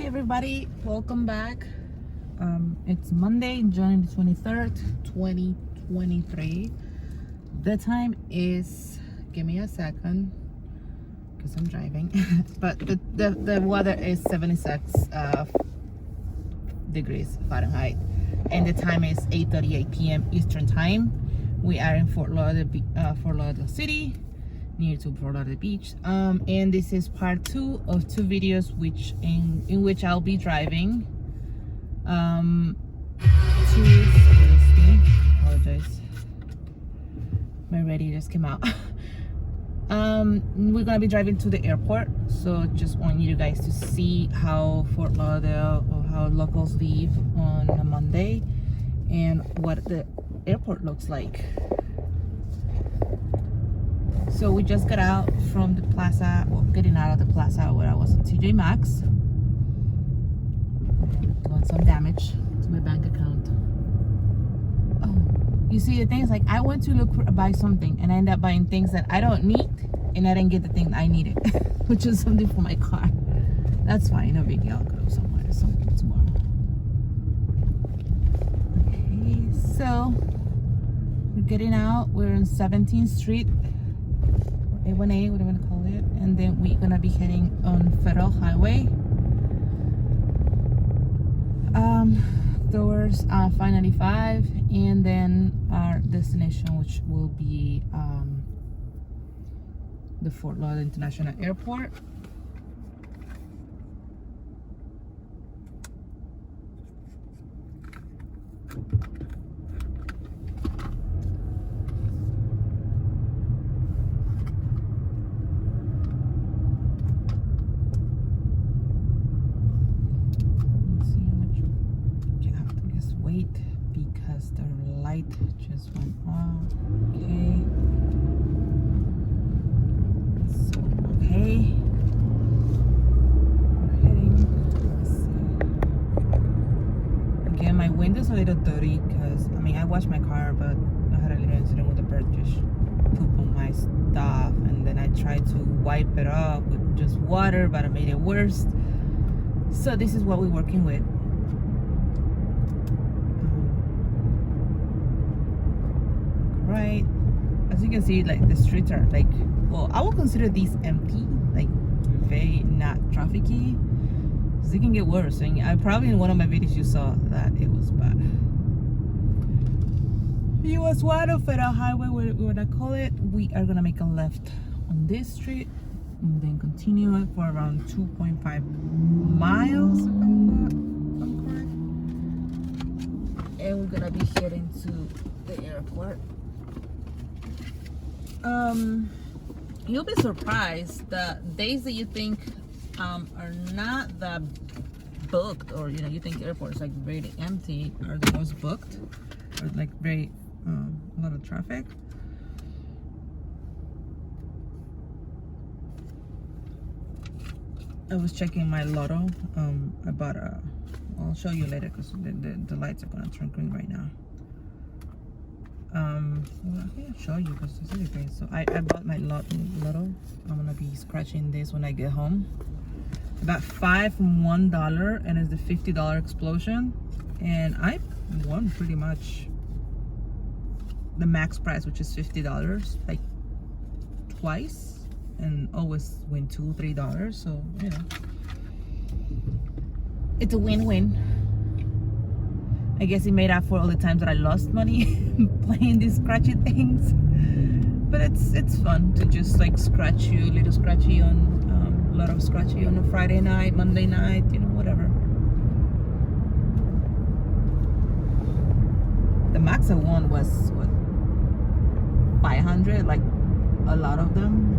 everybody, welcome back. It's Monday, June 23rd, 2023. The time is, give me a second because I'm driving, but the weather is 76 degrees Fahrenheit, and the time is 8:38 p.m. Eastern time. We are in Fort Lauderdale City, near to Fort Lauderdale Beach, and this is part 2 of 2 videos in which I'll be driving to, excuse me, apologize, my radio just came out. We're gonna be driving to the airport, so just want you guys to see how Fort Lauderdale, or how locals leave on a Monday, and what the airport looks like. So we just got out from the plaza, well, getting out of the plaza where I was in TJ Maxx, doing some damage to my bank account. Oh, you see, the thing is, like, I went to buy something and I ended up buying things that I don't need, and I didn't get the thing I needed, which is something for my car. That's fine, no big deal. I'll go somewhere tomorrow. Okay, so we're getting out. We're on 17th Street. A1A, what do you want to call it, and then we're gonna be heading on Federal Highway towards 595, and then our destination, which will be the Fort Lauderdale International Airport. Because the light just went off. Okay. So, okay. We're heading. Let's see. Again, my window's a little dirty because, I mean, I washed my car, but I had a little incident with the bird just poop on my stuff. And then I tried to wipe it off with just water, but I made it worse. So, this is what we're working with. Right, as you can see, like, the streets are like, well, I would consider these empty, like very not trafficy, because it can get worse. And I probably, in one of my videos, you saw that it was bad. US 1 of Federal Highway, what I call it. We are gonna make a left on this street and then continue it for around 2.5 miles, if I'm correct. And we're gonna be heading to the airport. You'll be surprised the days that you think are not that booked, or you think the airport is like very empty, are the most booked, or like very a lot of traffic. I was checking my lotto. I bought I'll show you later because the lights are gonna turn green right now. Well, I can't show you because it's really great. So I bought my lotto. I'm gonna be scratching this when I get home. I got 5 from $1, and it's the $50 explosion, and I won pretty much the max price, which is $50, like twice, and always win $2-3. So it's a win-win. I guess it made up for all the times that I lost money playing these scratchy things. But it's fun to just like scratch you, a little scratchy on, a lot of scratchy on a Friday night, Monday night, whatever. The max I won was, what, 500, like a lot of them.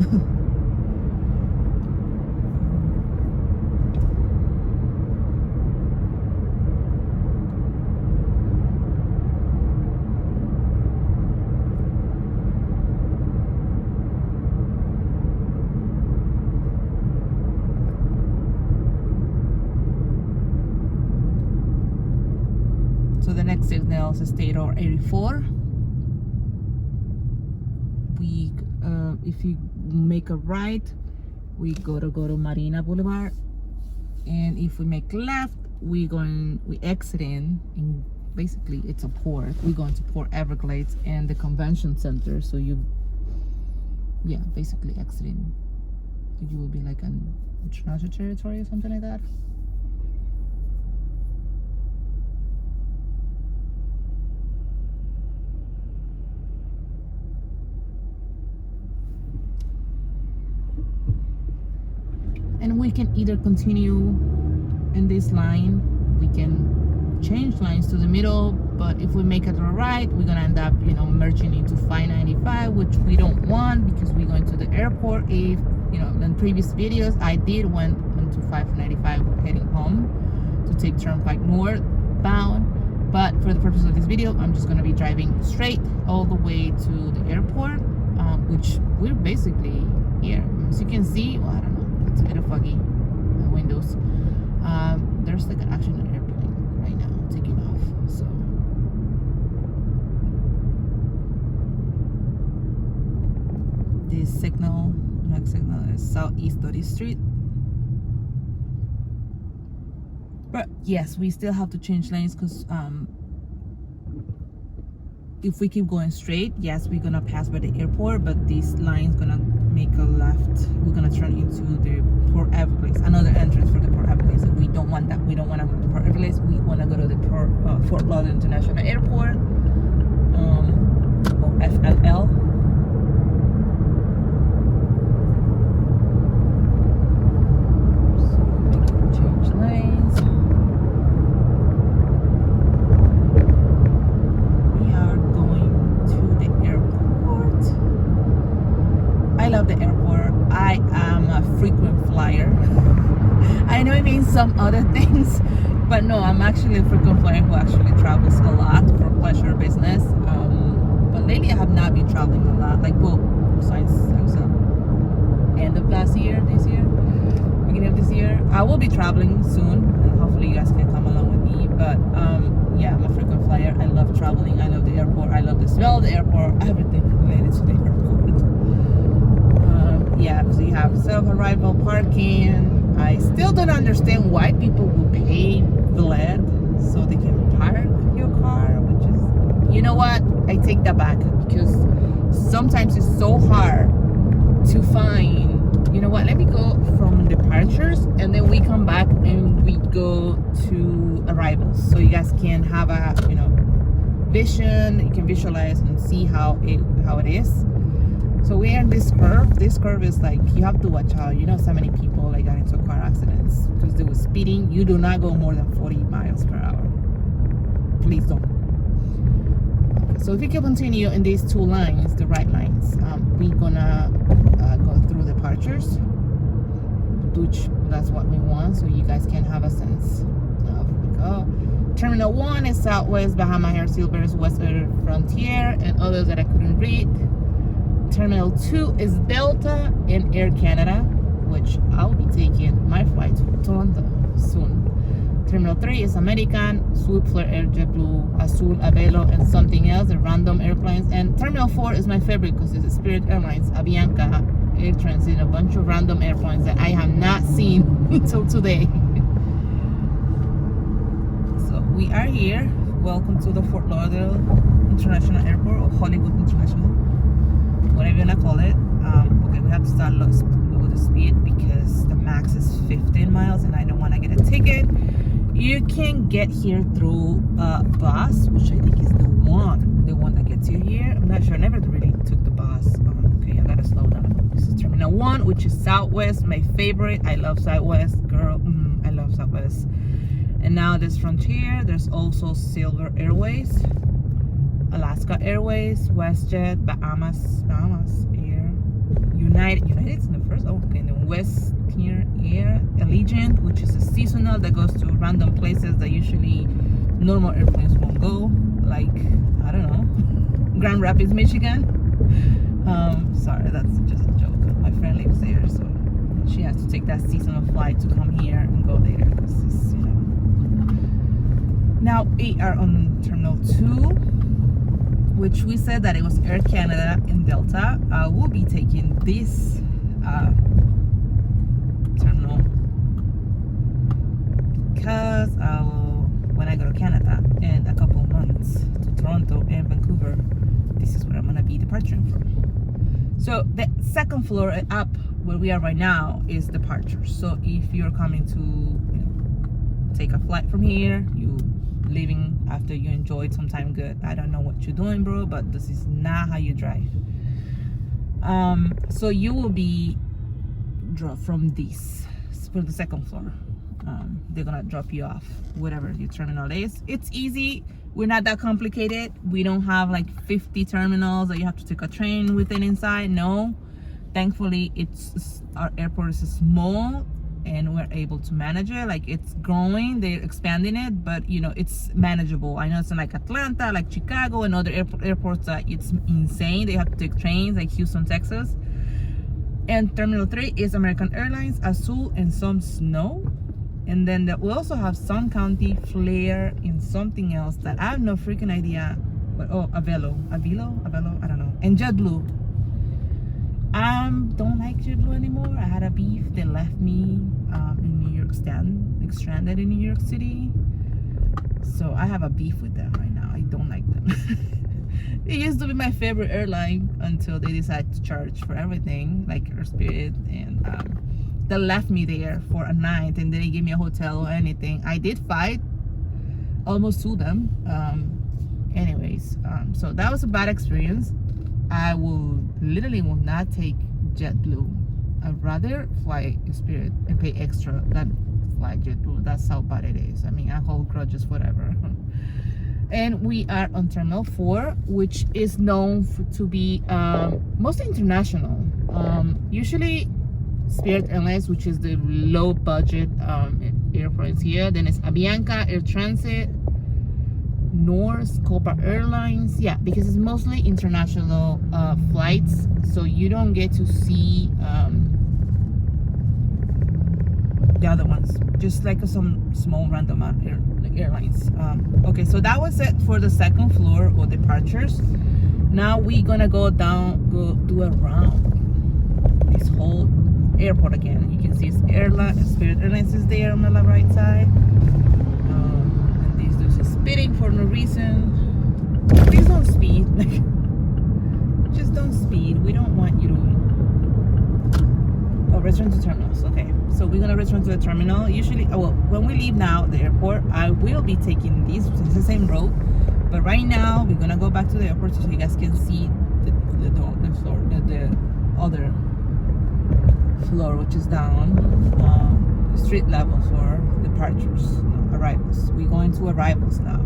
So the next signal is State Road 84. If you make a right, we go to Marina Boulevard, and if we make left, we exit in basically it's a port. We're going to Port Everglades and the convention center. So basically exiting. You will be like an international territory or something like that. And we can either continue in this line, we can change lines to the middle, but if we make it a right, we're gonna end up, merging into 595, which we don't want because we're going to the airport. If, in previous videos, I did went into 595 heading home to take Turnpike northbound, but for the purpose of this video, I'm just gonna be driving straight all the way to the airport, which we're basically here. As you can see, well, I don't know, it's a bit foggy, windows. There's like actually an airplane right now taking off. So this next signal is Southeast 30th Street. But yes, we still have to change lanes because if we keep going straight, yes, we're gonna pass by the airport, but this line is gonna make a left. We're gonna turn into the Port Everglades, another entrance for the Port Everglades. And we don't want that. We don't want to go to Port Everglades. We want to go to the Fort Lauderdale International Airport, or FLL. So we can change lanes. I love the airport. I am a frequent flyer. I know it means some other things, but no, I'm actually a frequent flyer who actually travels a lot for pleasure business. But lately I have not been traveling a lot. Besides end of this year, beginning of this year, I will be traveling soon, and hopefully you guys can come along with me. But I'm a frequent flyer. I love traveling. I love the airport. I love the smell of the airport. Everything related to the airport. So you have self-arrival parking. I still don't understand why people would pay VLED so they can park your car, which is, you know what? I take that back because sometimes it's so hard to find, you know what? Let me go from departures and then we come back and we go to arrivals. So you guys can have a, vision, you can visualize and see how it is. So we're in this curve. This curve is like, you have to watch out. So many people got into car accidents because they were speeding. You do not go more than 40 miles per hour. Please don't. Okay, so if you can continue in these two lines, the right lines, we're gonna go through departures, which that's what we want. So you guys can have a sense of go. Terminal 1 is Southwest, Bahama Air Silver's Western Frontier, and others that I couldn't read. Terminal 2 is Delta and Air Canada, which I'll be taking my flight to Toronto soon. Terminal 3 is American, Swoop, Flair, Air, JetBlue, Azul, Avelo, and something else, the random airplanes. And Terminal 4 is my favorite because it's Spirit Airlines, Avianca, Air Transit, a bunch of random airplanes that I have not seen until today. So we are here. Welcome to the Fort Lauderdale International Airport, or Hollywood International, whatever you want to call it. Okay, we have to start low the speed because the max is 15 miles and I don't want to get a ticket. You can get here through bus, which I think is the one that gets you here. I'm not sure. I never really took the bus. Okay, I gotta slow down. This is Terminal 1, which is Southwest, my favorite. I love Southwest, girl. I love Southwest. And now there's Frontier. There's also Silver Airways, Alaska Airways, WestJet, Bahamas Air, United's in the first. Oh, okay. And then Western Air, Allegiant, which is a seasonal that goes to random places that usually normal airplanes won't go, like, I don't know, Grand Rapids, Michigan. Sorry, that's just a joke. My friend lives there, so she has to take that seasonal flight to come here and go there. This is, Now we are on Terminal 2, which we said that it was Air Canada and Delta. We'll be taking this terminal because when I go to Canada in a couple of months to Toronto and Vancouver, this is where I'm gonna be departing from. So the second floor up where we are right now is departures. So if you're coming to take a flight from here, you leaving after you enjoyed some time good. I don't know what you're doing, bro, but this is not how you drive. So you will be dropped from this for the second floor. They're gonna drop you off whatever your terminal is. It's easy. We're not that complicated. We don't have like 50 terminals that you have to take a train within inside. No, thankfully our airport is small and we're able to manage it. Like, it's growing, they're expanding it, but it's manageable. I know it's like Atlanta, like Chicago, and other airports that it's insane. They have to take trains, like Houston, Texas. And Terminal 3 is American Airlines, Azul, and some Snow. And then we also have Sun County, Flair, and something else that I have no freaking idea. But Avelo, I don't know. And JetBlue. Don't like JetBlue anymore. I had a beef. They left me in New York, stranded in New York City. So I have a beef with them right now. I don't like them. It used to be my favorite airline until they decided to charge for everything, like Air Spirit, and they left me there for a night and they didn't give me a hotel or anything. I did fight, almost sue them. So that was a bad experience. I literally will not take JetBlue. I'd rather fly Spirit and pay extra than fly JetBlue. That's how bad it is. I mean, I hold grudges, whatever. And we are on Terminal 4, which is known to be mostly international. Usually Spirit Airlines, which is the low budget airplanes here. Then it's Avianca, Air Transit, North, Copa Airlines. Yeah, because it's mostly international flights, so you don't get to see the other ones, just like some small random airlines. Okay, so that was it for the second floor or departures. Now we're gonna go do a round this whole airport again. You can see Spirit Airlines is there on the right side. And these dudes are speeding for no reason. Please don't speed. Just don't speed. We don't want you to. Oh, return to terminals. Okay, so we're gonna return to the terminal. Usually, when we leave now the airport, I will be taking these. It's the same road, but right now we're gonna go back to the airport so you guys can see the floor, the other floor, which is down, street level for departures, arrivals. We're going to arrivals now.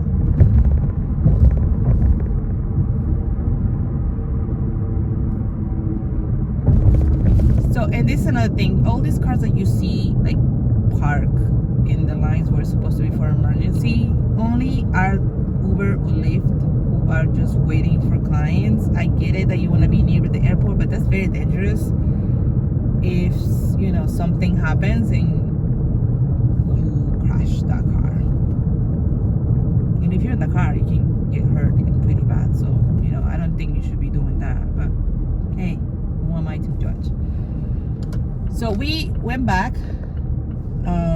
So, and this is another thing. All these cars that you see, like, park in the lines where it's supposed to be for emergency, only are Uber or Lyft, who are just waiting for clients. I get it that you want to be near the airport, but that's very dangerous. If something happens and you crash that car, and if you're in the car, you can get hurt pretty bad. So I don't think you should be doing that. But hey, who am I to judge? So we went back.